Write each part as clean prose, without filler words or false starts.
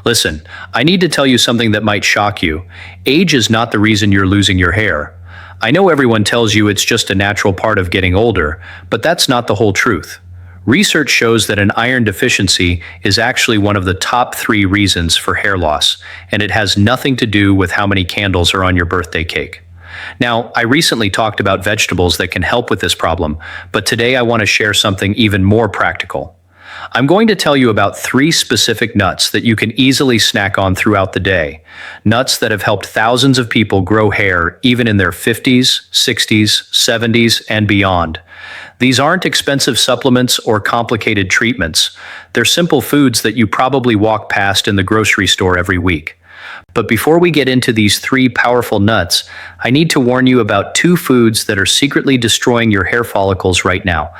Listen, I need to tell you something that might shock you. Age is not the reason you're losing your hair. I know everyone tells you it's just a natural part of getting older, but that's not the whole truth. Research shows that an iron deficiency is actually one of the top 3 reasons for hair loss, and it has nothing to do with how many candles are on your birthday cake. Now, I recently talked about vegetables that can help with this problem, but today I want to share something even more practical. I'm going to tell you about 3 specific nuts that you can easily snack on throughout the day. Nuts that have helped thousands of people grow hair even in their 50s, 60s, 70s, and beyond. These aren't expensive supplements or complicated treatments. They're simple foods that you probably walk past in the grocery store every week. But before we get into these 3 powerful nuts, I need to warn you about 2 foods that are secretly destroying your hair follicles right now.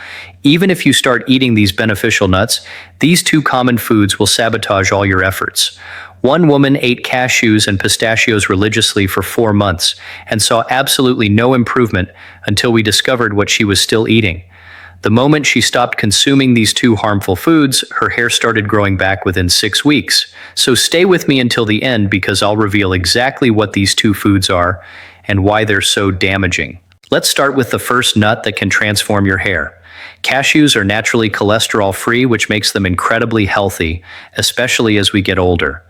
Even if you start eating these beneficial nuts, these 2 common foods will sabotage all your efforts. One woman ate cashews and pistachios religiously for 4 months and saw absolutely no improvement until we discovered what she was still eating. The moment she stopped consuming these 2 harmful foods, her hair started growing back within 6 weeks. So stay with me until the end because I'll reveal exactly what these 2 foods are and why they're so damaging. Let's start with the first nut that can transform your hair. Cashews are naturally cholesterol-free, which makes them incredibly healthy, especially as we get older.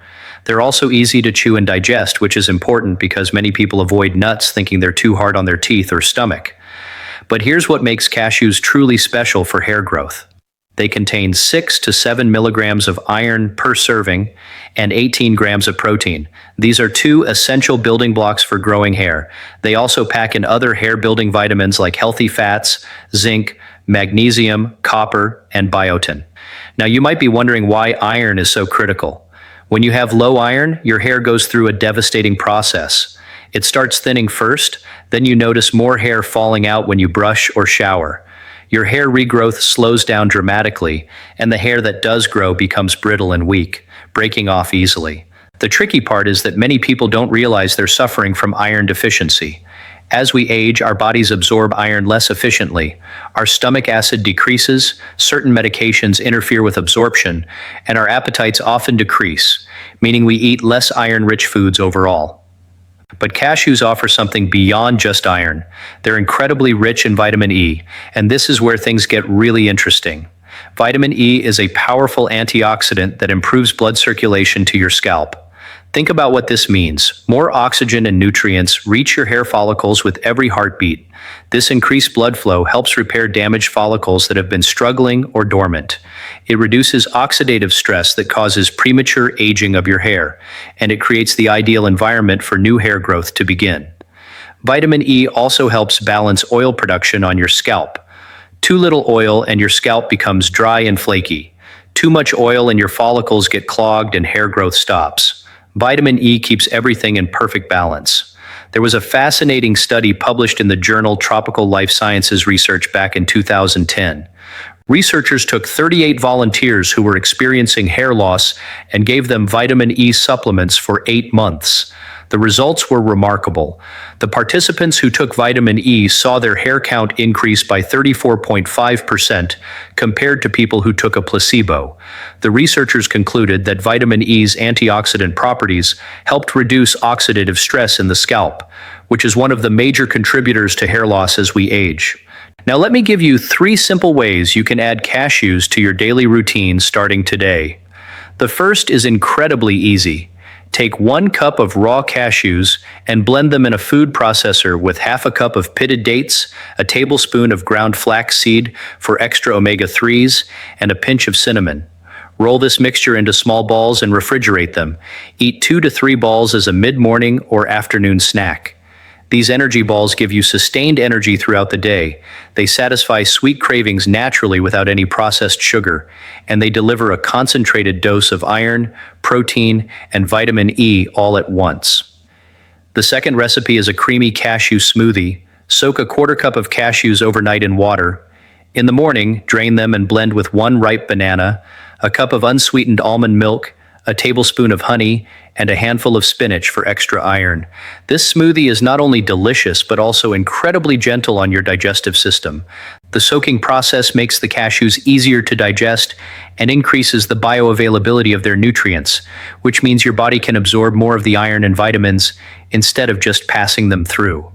They're also easy to chew and digest, which is important because many people avoid nuts thinking they're too hard on their teeth or stomach. But here's what makes cashews truly special for hair growth. They contain 6 to 7 milligrams of iron per serving and 18 grams of protein. These are 2 essential building blocks for growing hair. They also pack in other hair-building vitamins like healthy fats, zinc, magnesium, copper, and biotin. Now you might be wondering why iron is so critical. When you have low iron, your hair goes through a devastating process. It starts thinning first, then you notice more hair falling out when you brush or shower. Your hair regrowth slows down dramatically, and the hair that does grow becomes brittle and weak, breaking off easily. The tricky part is that many people don't realize they're suffering from iron deficiency. As we age, our bodies absorb iron less efficiently. Our stomach acid decreases, certain medications interfere with absorption, and our appetites often decrease, meaning we eat less iron-rich foods overall. But cashews offer something beyond just iron. They're incredibly rich in vitamin E, and this is where things get really interesting. Vitamin E is a powerful antioxidant that improves blood circulation to your scalp. Think about what this means. More oxygen and nutrients reach your hair follicles with every heartbeat. This increased blood flow helps repair damaged follicles that have been struggling or dormant. It reduces oxidative stress that causes premature aging of your hair, and it creates the ideal environment for new hair growth to begin. Vitamin E also helps balance oil production on your scalp. Too little oil and your scalp becomes dry and flaky. Too much oil and your follicles get clogged and hair growth stops. Vitamin E keeps everything in perfect balance. There was a fascinating study published in the journal Tropical Life Sciences Research back in 2010. Researchers took 38 volunteers who were experiencing hair loss and gave them vitamin E supplements for 8 months. The results were remarkable. The participants who took vitamin E saw their hair count increase by 34.5% compared to people who took a placebo. The researchers concluded that vitamin E's antioxidant properties helped reduce oxidative stress in the scalp, which is one of the major contributors to hair loss as we age. Now let me give you 3 simple ways you can add cashews to your daily routine starting today. The first is incredibly easy. Take 1 cup of raw cashews and blend them in a food processor with half a cup of pitted dates, a tablespoon of ground flaxseed for extra omega-3s, and a pinch of cinnamon. Roll this mixture into small balls and refrigerate them. Eat 2 to 3 balls as a mid-morning or afternoon snack. These energy balls give you sustained energy throughout the day. They satisfy sweet cravings naturally without any processed sugar, and they deliver a concentrated dose of iron, protein, and vitamin E all at once. The second recipe is a creamy cashew smoothie. Soak a quarter cup of cashews overnight in water. In the morning, drain them and blend with 1 ripe banana, a cup of unsweetened almond milk, a tablespoon of honey, and a handful of spinach for extra iron. This smoothie is not only delicious but also incredibly gentle on your digestive system. The soaking process makes the cashews easier to digest and increases the bioavailability of their nutrients, which means your body can absorb more of the iron and vitamins instead of just passing them through.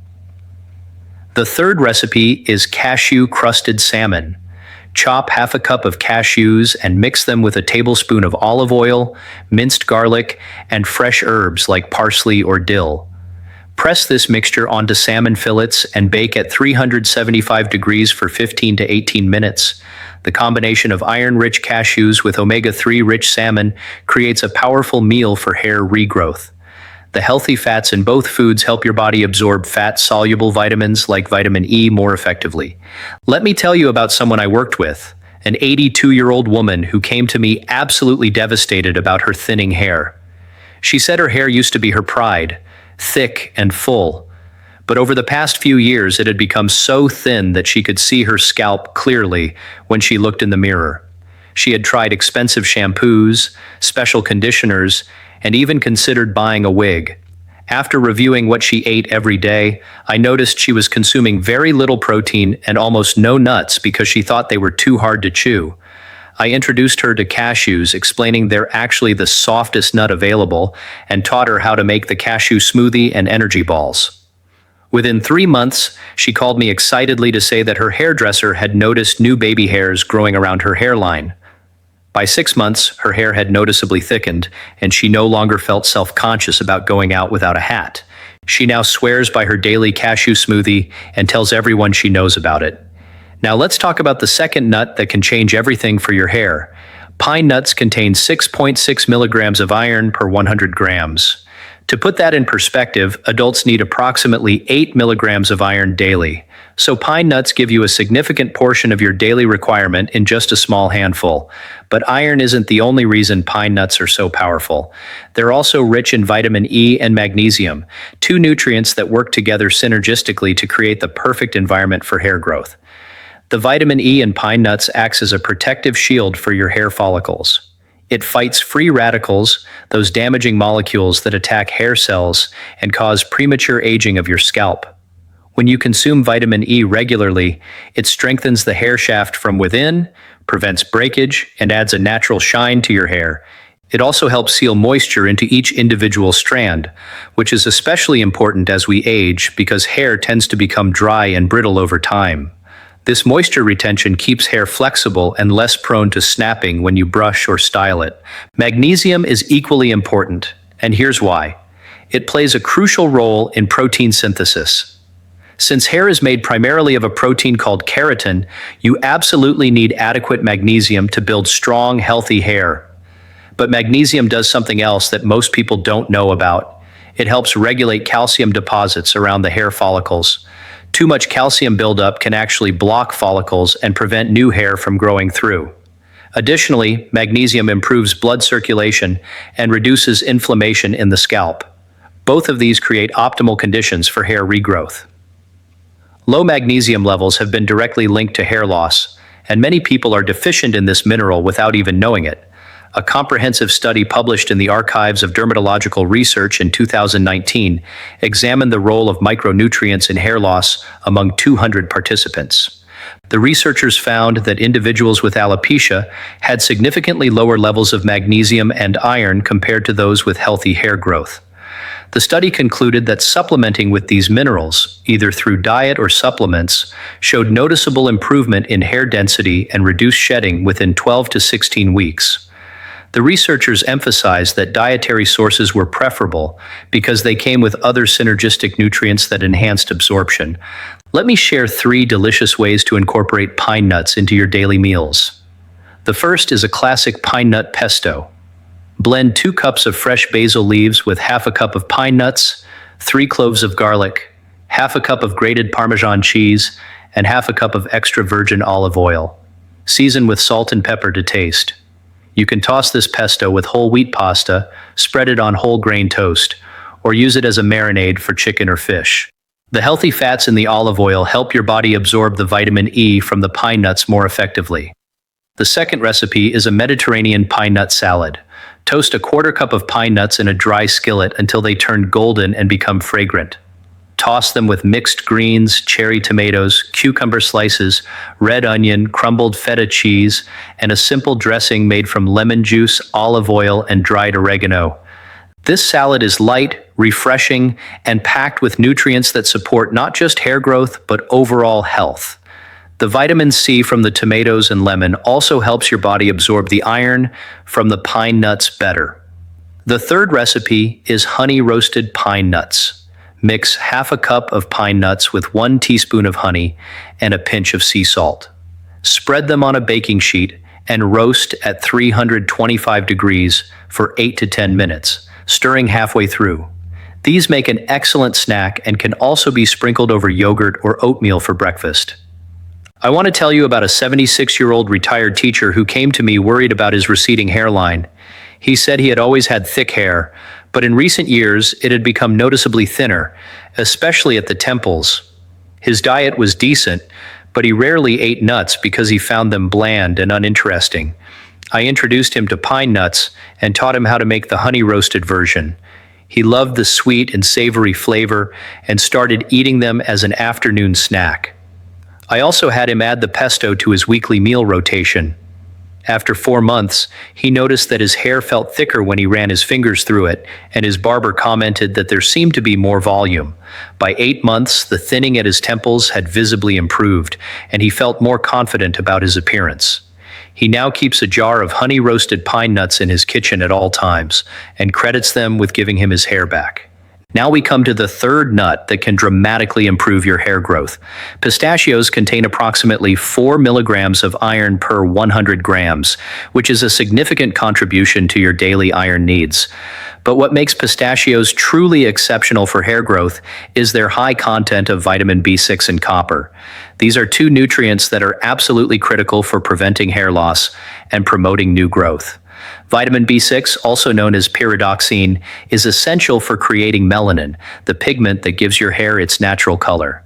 The third recipe is cashew-crusted salmon. Chop half a cup of cashews and mix them with a tablespoon of olive oil, minced garlic, and fresh herbs like parsley or dill. Press this mixture onto salmon fillets and bake at 375 degrees for 15 to 18 minutes. The combination of iron-rich cashews with omega-3 rich salmon creates a powerful meal for hair regrowth. The healthy fats in both foods help your body absorb fat-soluble vitamins like vitamin E more effectively. Let me tell you about someone I worked with, an 82-year-old woman who came to me absolutely devastated about her thinning hair. She said her hair used to be her pride, thick and full, but over the past few years it had become so thin that she could see her scalp clearly when she looked in the mirror. She had tried expensive shampoos, special conditioners, and even considered buying a wig. After reviewing what she ate every day, I noticed she was consuming very little protein and almost no nuts because she thought they were too hard to chew. I introduced her to cashews, explaining they're actually the softest nut available, and taught her how to make the cashew smoothie and energy balls. Within 3 months, she called me excitedly to say that her hairdresser had noticed new baby hairs growing around her hairline. By 6 months, her hair had noticeably thickened, and she no longer felt self-conscious about going out without a hat. She now swears by her daily cashew smoothie and tells everyone she knows about it. Now let's talk about the second nut that can change everything for your hair. Pine nuts contain 6.6 milligrams of iron per 100 grams. To put that in perspective, adults need approximately 8 milligrams of iron daily. So pine nuts give you a significant portion of your daily requirement in just a small handful. But iron isn't the only reason pine nuts are so powerful. They're also rich in vitamin E and magnesium, two nutrients that work together synergistically to create the perfect environment for hair growth. The vitamin E in pine nuts acts as a protective shield for your hair follicles. It fights free radicals, those damaging molecules that attack hair cells and cause premature aging of your scalp. When you consume vitamin E regularly, it strengthens the hair shaft from within, prevents breakage, and adds a natural shine to your hair. It also helps seal moisture into each individual strand, which is especially important as we age because hair tends to become dry and brittle over time. This moisture retention keeps hair flexible and less prone to snapping when you brush or style it. Magnesium is equally important, and here's why. It plays a crucial role in protein synthesis. Since hair is made primarily of a protein called keratin, you absolutely need adequate magnesium to build strong, healthy hair. But magnesium does something else that most people don't know about. It helps regulate calcium deposits around the hair follicles. Too much calcium buildup can actually block follicles and prevent new hair from growing through. Additionally, magnesium improves blood circulation and reduces inflammation in the scalp. Both of these create optimal conditions for hair regrowth. Low magnesium levels have been directly linked to hair loss, and many people are deficient in this mineral without even knowing it. A comprehensive study published in the Archives of Dermatological Research in 2019 examined the role of micronutrients in hair loss among 200 participants. The researchers found that individuals with alopecia had significantly lower levels of magnesium and iron compared to those with healthy hair growth. The study concluded that supplementing with these minerals, either through diet or supplements, showed noticeable improvement in hair density and reduced shedding within 12 to 16 weeks. The researchers emphasized that dietary sources were preferable because they came with other synergistic nutrients that enhanced absorption. Let me share 3 delicious ways to incorporate pine nuts into your daily meals. The first is a classic pine nut pesto. Blend 2 cups of fresh basil leaves with half a cup of pine nuts, 3 cloves of garlic, half a cup of grated Parmesan cheese, and half a cup of extra virgin olive oil. Season with salt and pepper to taste. You can toss this pesto with whole wheat pasta, spread it on whole grain toast, or use it as a marinade for chicken or fish. The healthy fats in the olive oil help your body absorb the vitamin E from the pine nuts more effectively. The second recipe is a Mediterranean pine nut salad. Toast a quarter cup of pine nuts in a dry skillet until they turn golden and become fragrant. Toss them with mixed greens, cherry tomatoes, cucumber slices, red onion, crumbled feta cheese, and a simple dressing made from lemon juice, olive oil, and dried oregano. This salad is light, refreshing, and packed with nutrients that support not just hair growth, but overall health. The vitamin C from the tomatoes and lemon also helps your body absorb the iron from the pine nuts better. The third recipe is honey roasted pine nuts. Mix half a cup of pine nuts with 1 teaspoon of honey and a pinch of sea salt. Spread them on a baking sheet and roast at 325 degrees for 8 to 10 minutes, stirring halfway through. These make an excellent snack and can also be sprinkled over yogurt or oatmeal for breakfast. I want to tell you about a 76-year-old retired teacher who came to me worried about his receding hairline. He said he had always had thick hair, but in recent years it had become noticeably thinner, especially at the temples. His diet was decent, but he rarely ate nuts because he found them bland and uninteresting. I introduced him to pine nuts and taught him how to make the honey-roasted version. He loved the sweet and savory flavor and started eating them as an afternoon snack. I also had him add the pesto to his weekly meal rotation. After 4 months, he noticed that his hair felt thicker when he ran his fingers through it, and his barber commented that there seemed to be more volume. By 8 months, the thinning at his temples had visibly improved, and he felt more confident about his appearance. He now keeps a jar of honey-roasted pine nuts in his kitchen at all times, and credits them with giving him his hair back. Now we come to the third nut that can dramatically improve your hair growth. Pistachios contain approximately 4 milligrams of iron per 100 grams, which is a significant contribution to your daily iron needs. But what makes pistachios truly exceptional for hair growth is their high content of vitamin B6 and copper. These are 2 nutrients that are absolutely critical for preventing hair loss and promoting new growth. Vitamin B6, also known as pyridoxine, is essential for creating melanin, the pigment that gives your hair its natural color.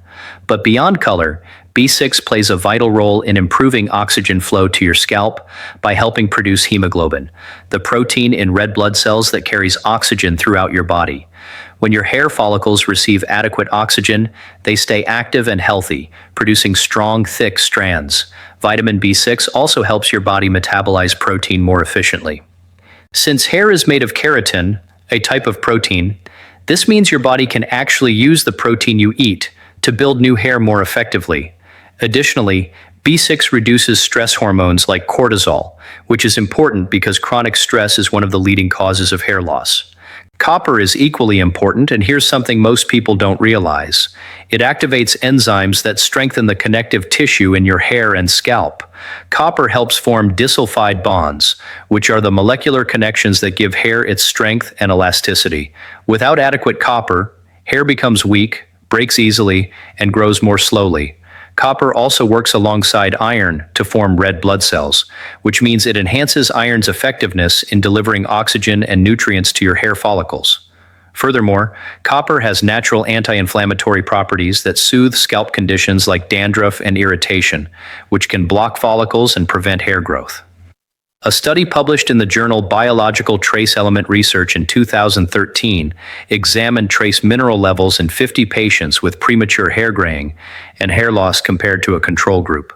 But beyond color, B6 plays a vital role in improving oxygen flow to your scalp by helping produce hemoglobin, the protein in red blood cells that carries oxygen throughout your body. When your hair follicles receive adequate oxygen, they stay active and healthy, producing strong, thick strands. Vitamin B6 also helps your body metabolize protein more efficiently. Since hair is made of keratin, a type of protein, this means your body can actually use the protein you eat to build new hair more effectively. Additionally, B6 reduces stress hormones like cortisol, which is important because chronic stress is one of the leading causes of hair loss. Copper is equally important, and here's something most people don't realize. It activates enzymes that strengthen the connective tissue in your hair and scalp. Copper helps form disulfide bonds, which are the molecular connections that give hair its strength and elasticity. Without adequate copper, hair becomes weak, breaks easily, and grows more slowly. Copper also works alongside iron to form red blood cells, which means it enhances iron's effectiveness in delivering oxygen and nutrients to your hair follicles. Furthermore, copper has natural anti-inflammatory properties that soothe scalp conditions like dandruff and irritation, which can block follicles and prevent hair growth. A study published in the journal Biological Trace Element Research in 2013 examined trace mineral levels in 50 patients with premature hair graying and hair loss compared to a control group.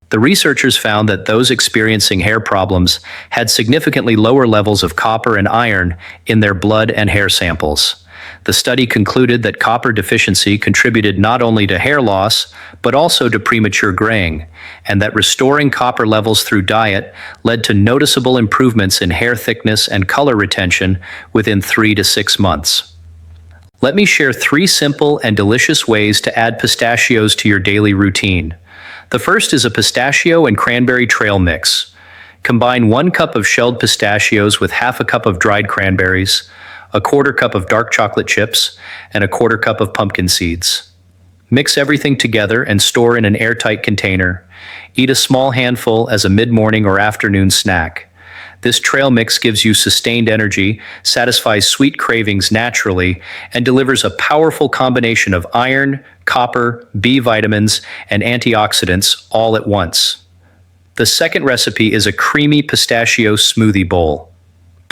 The researchers found that those experiencing hair problems had significantly lower levels of copper and iron in their blood and hair samples. The study concluded that copper deficiency contributed not only to hair loss, but also to premature graying, and that restoring copper levels through diet led to noticeable improvements in hair thickness and color retention within 3 to 6 months. Let me share 3 simple and delicious ways to add pistachios to your daily routine. The first is a pistachio and cranberry trail mix. Combine 1 cup of shelled pistachios with half a cup of dried cranberries, a quarter cup of dark chocolate chips, and a quarter cup of pumpkin seeds. Mix everything together and store in an airtight container. Eat a small handful as a mid-morning or afternoon snack. This trail mix gives you sustained energy, satisfies sweet cravings naturally, and delivers a powerful combination of iron, copper, B vitamins, and antioxidants all at once. The second recipe is a creamy pistachio smoothie bowl.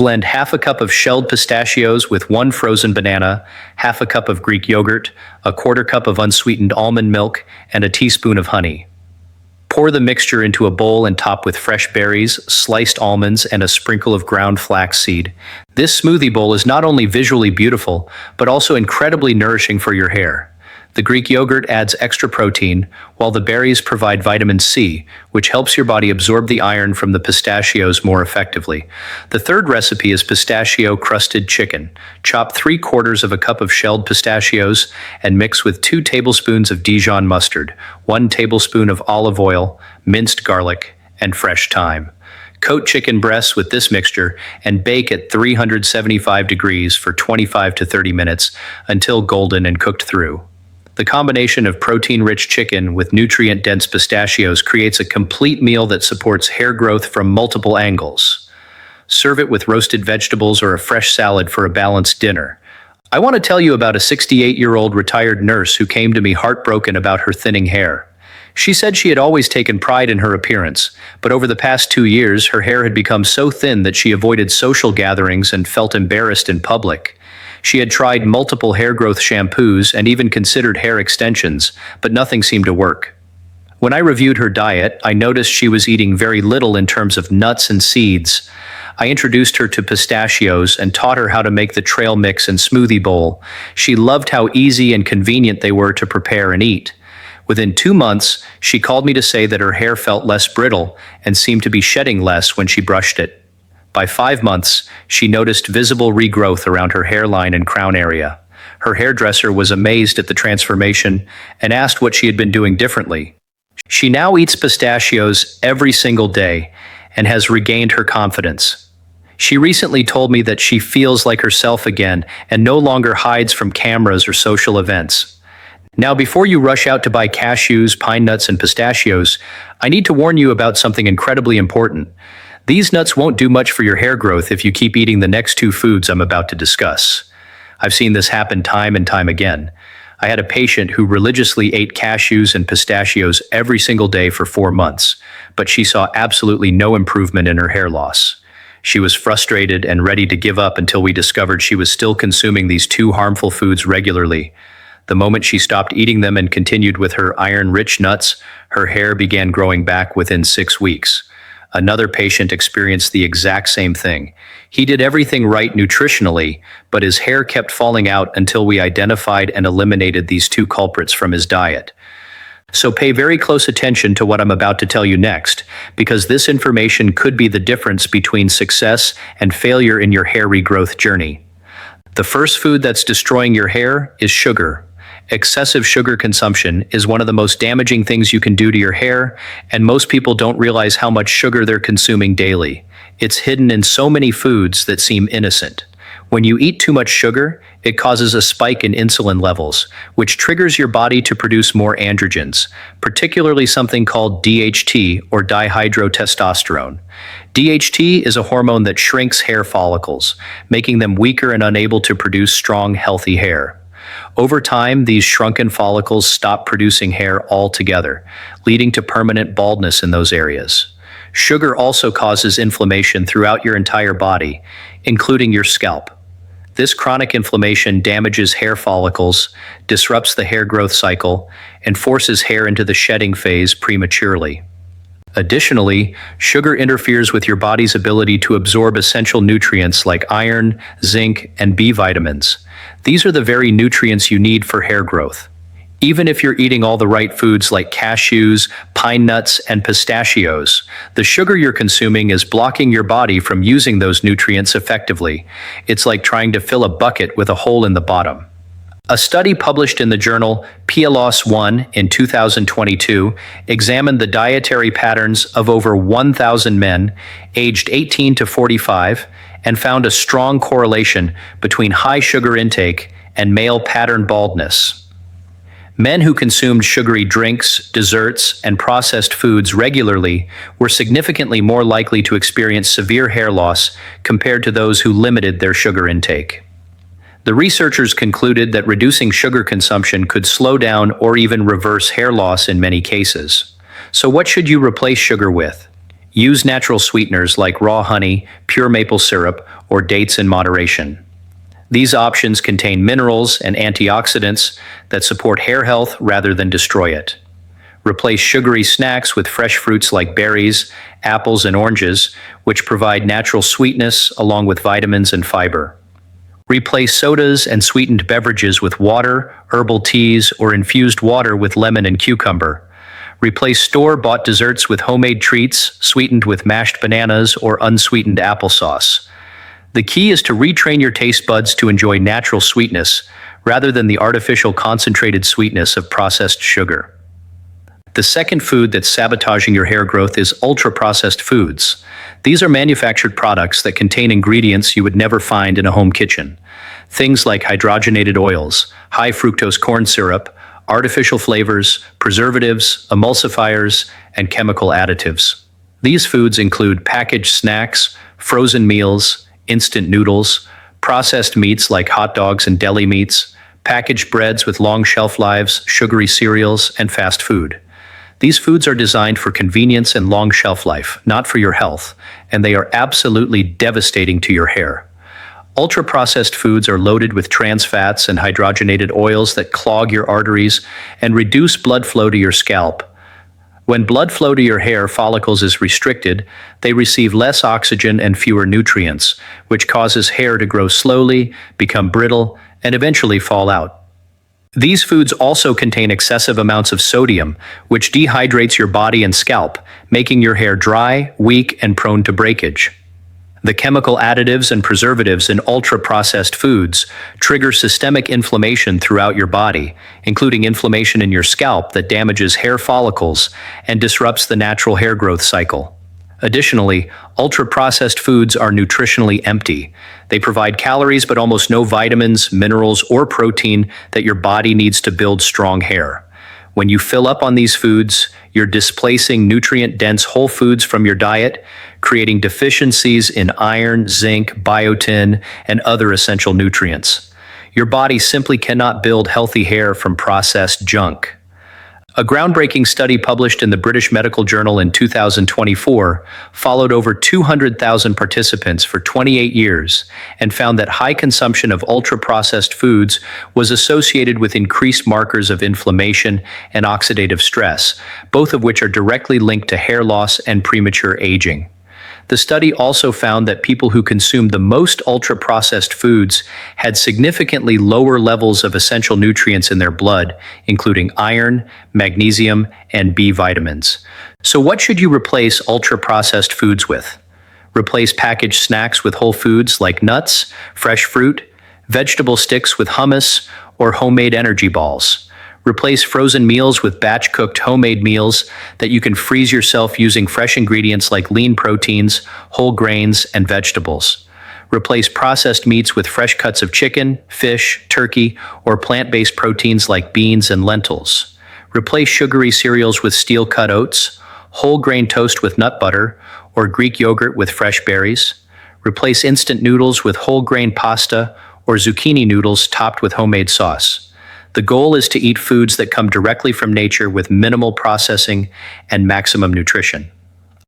Blend half a cup of shelled pistachios with 1 frozen banana, half a cup of Greek yogurt, a quarter cup of unsweetened almond milk, and a teaspoon of honey. Pour the mixture into a bowl and top with fresh berries, sliced almonds, and a sprinkle of ground flaxseed. This smoothie bowl is not only visually beautiful, but also incredibly nourishing for your hair. The Greek yogurt adds extra protein, while the berries provide vitamin C, which helps your body absorb the iron from the pistachios more effectively. The third recipe is pistachio-crusted chicken. Chop 3/4 of a cup of shelled pistachios and mix with 2 tablespoons of Dijon mustard, 1 tablespoon of olive oil, minced garlic, and fresh thyme. Coat chicken breasts with this mixture and bake at 375 degrees for 25 to 30 minutes until golden and cooked through. The combination of protein-rich chicken with nutrient-dense pistachios creates a complete meal that supports hair growth from multiple angles. Serve it with roasted vegetables or a fresh salad for a balanced dinner. I want to tell you about a 68-year-old retired nurse who came to me heartbroken about her thinning hair. She said she had always taken pride in her appearance, but over the past 2 years, her hair had become so thin that she avoided social gatherings and felt embarrassed in public. She had tried multiple hair growth shampoos and even considered hair extensions, but nothing seemed to work. When I reviewed her diet, I noticed she was eating very little in terms of nuts and seeds. I introduced her to pistachios and taught her how to make the trail mix and smoothie bowl. She loved how easy and convenient they were to prepare and eat. Within 2 months, she called me to say that her hair felt less brittle and seemed to be shedding less when she brushed it. By 5 months, she noticed visible regrowth around her hairline and crown area. Her hairdresser was amazed at the transformation and asked what she had been doing differently. She now eats pistachios every single day and has regained her confidence. She recently told me that she feels like herself again and no longer hides from cameras or social events. Now, before you rush out to buy cashews, pine nuts, and pistachios, I need to warn you about something incredibly important. These nuts won't do much for your hair growth if you keep eating the next 2 foods I'm about to discuss. I've seen this happen time and time again. I had a patient who religiously ate cashews and pistachios every single day for 4 months, but she saw absolutely no improvement in her hair loss. She was frustrated and ready to give up until we discovered she was still consuming these 2 harmful foods regularly. The moment she stopped eating them and continued with her iron-rich nuts, her hair began growing back within 6 weeks. Another patient experienced the exact same thing. He did everything right nutritionally, but his hair kept falling out until we identified and eliminated these 2 culprits from his diet. So pay very close attention to what I'm about to tell you next, because this information could be the difference between success and failure in your hair regrowth journey. The first food that's destroying your hair is sugar. Excessive sugar consumption is one of the most damaging things you can do to your hair, and most people don't realize how much sugar they're consuming daily. It's hidden in so many foods that seem innocent. When you eat too much sugar, it causes a spike in insulin levels, which triggers your body to produce more androgens, particularly something called DHT or dihydrotestosterone. DHT is a hormone that shrinks hair follicles, making them weaker and unable to produce strong, healthy hair. Over time, these shrunken follicles stop producing hair altogether, leading to permanent baldness in those areas. Sugar also causes inflammation throughout your entire body, including your scalp. This chronic inflammation damages hair follicles, disrupts the hair growth cycle, and forces hair into the shedding phase prematurely. Additionally, sugar interferes with your body's ability to absorb essential nutrients like iron, zinc, and B vitamins. These are the very nutrients you need for hair growth. Even if you're eating all the right foods like cashews, pine nuts, and pistachios, the sugar you're consuming is blocking your body from using those nutrients effectively. It's like trying to fill a bucket with a hole in the bottom. A study published in the journal PLOS One in 2022 examined the dietary patterns of over 1,000 men aged 18 to 45 and found a strong correlation between high sugar intake and male pattern baldness. Men who consumed sugary drinks, desserts, and processed foods regularly were significantly more likely to experience severe hair loss compared to those who limited their sugar intake. The researchers concluded that reducing sugar consumption could slow down or even reverse hair loss in many cases. So what should you replace sugar with? Use natural sweeteners like raw honey, pure maple syrup, or dates in moderation. These options contain minerals and antioxidants that support hair health rather than destroy it. Replace sugary snacks with fresh fruits like berries, apples, and oranges, which provide natural sweetness along with vitamins and fiber. Replace sodas and sweetened beverages with water, herbal teas, or infused water with lemon and cucumber. Replace store-bought desserts with homemade treats sweetened with mashed bananas or unsweetened applesauce. The key is to retrain your taste buds to enjoy natural sweetness rather than the artificial concentrated sweetness of processed sugar. The second food that's sabotaging your hair growth is ultra-processed foods. These are manufactured products that contain ingredients you would never find in a home kitchen. Things like hydrogenated oils, high fructose corn syrup, artificial flavors, preservatives, emulsifiers, and chemical additives. These foods include packaged snacks, frozen meals, instant noodles, processed meats like hot dogs and deli meats, packaged breads with long shelf lives, sugary cereals, and fast food. These foods are designed for convenience and long shelf life, not for your health, and they are absolutely devastating to your hair. Ultra-processed foods are loaded with trans fats and hydrogenated oils that clog your arteries and reduce blood flow to your scalp. When blood flow to your hair follicles is restricted, they receive less oxygen and fewer nutrients, which causes hair to grow slowly, become brittle, and eventually fall out. These foods also contain excessive amounts of sodium, which dehydrates your body and scalp, making your hair dry, weak, and prone to breakage. The chemical additives and preservatives in ultra-processed foods trigger systemic inflammation throughout your body, including inflammation in your scalp that damages hair follicles and disrupts the natural hair growth cycle. Additionally, ultra-processed foods are nutritionally empty. They provide calories but almost no vitamins, minerals, or protein that your body needs to build strong hair. When you fill up on these foods, you're displacing nutrient-dense whole foods from your diet, creating deficiencies in iron, zinc, biotin, and other essential nutrients. Your body simply cannot build healthy hair from processed junk. A groundbreaking study published in the British Medical Journal in 2024 followed over 200,000 participants for 28 years and found that high consumption of ultra-processed foods was associated with increased markers of inflammation and oxidative stress, both of which are directly linked to hair loss and premature aging. The study also found that people who consumed the most ultra-processed foods had significantly lower levels of essential nutrients in their blood, including iron, magnesium, and B vitamins. So what should you replace ultra-processed foods with? Replace packaged snacks with whole foods like nuts, fresh fruit, vegetable sticks with hummus, or homemade energy balls. Replace frozen meals with batch-cooked homemade meals that you can freeze yourself using fresh ingredients like lean proteins, whole grains, and vegetables. Replace processed meats with fresh cuts of chicken, fish, turkey, or plant-based proteins like beans and lentils. Replace sugary cereals with steel-cut oats, whole grain toast with nut butter, or Greek yogurt with fresh berries. Replace instant noodles with whole grain pasta or zucchini noodles topped with homemade sauce. The goal is to eat foods that come directly from nature with minimal processing and maximum nutrition.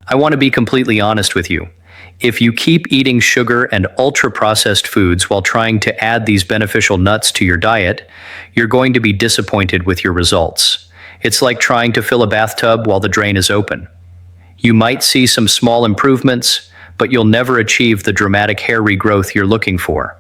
I want to be completely honest with you. If you keep eating sugar and ultra-processed foods while trying to add these beneficial nuts to your diet, you're going to be disappointed with your results. It's like trying to fill a bathtub while the drain is open. You might see some small improvements, but you'll never achieve the dramatic hair regrowth you're looking for.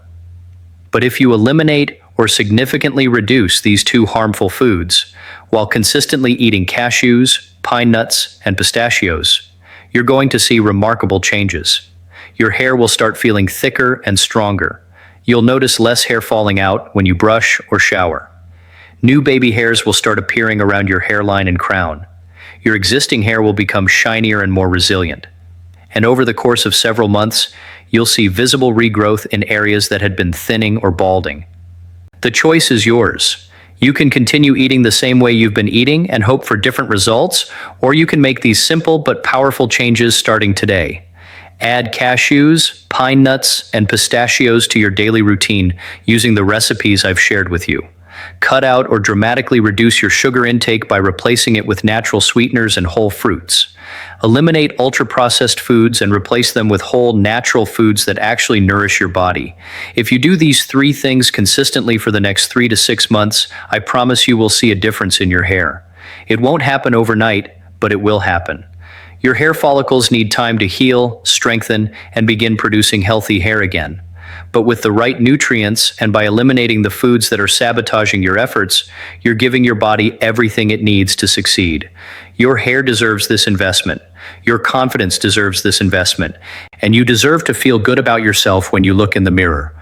But if you eliminate or significantly reduce these two harmful foods, while consistently eating cashews, pine nuts, and pistachios, you're going to see remarkable changes. Your hair will start feeling thicker and stronger. You'll notice less hair falling out when you brush or shower. New baby hairs will start appearing around your hairline and crown. Your existing hair will become shinier and more resilient. And over the course of several months, you'll see visible regrowth in areas that had been thinning or balding. The choice is yours. You can continue eating the same way you've been eating and hope for different results, or you can make these simple but powerful changes starting today. Add cashews, pine nuts, and pistachios to your daily routine using the recipes I've shared with you. Cut out or dramatically reduce your sugar intake by replacing it with natural sweeteners and whole fruits. Eliminate ultra-processed foods and replace them with whole, natural foods that actually nourish your body. If you do these 3 things consistently for the next 3 to 6 months, I promise you will see a difference in your hair. It won't happen overnight, but it will happen. Your hair follicles need time to heal, strengthen, and begin producing healthy hair again. But with the right nutrients and by eliminating the foods that are sabotaging your efforts, you're giving your body everything it needs to succeed. Your hair deserves this investment. Your confidence deserves this investment. And you deserve to feel good about yourself when you look in the mirror.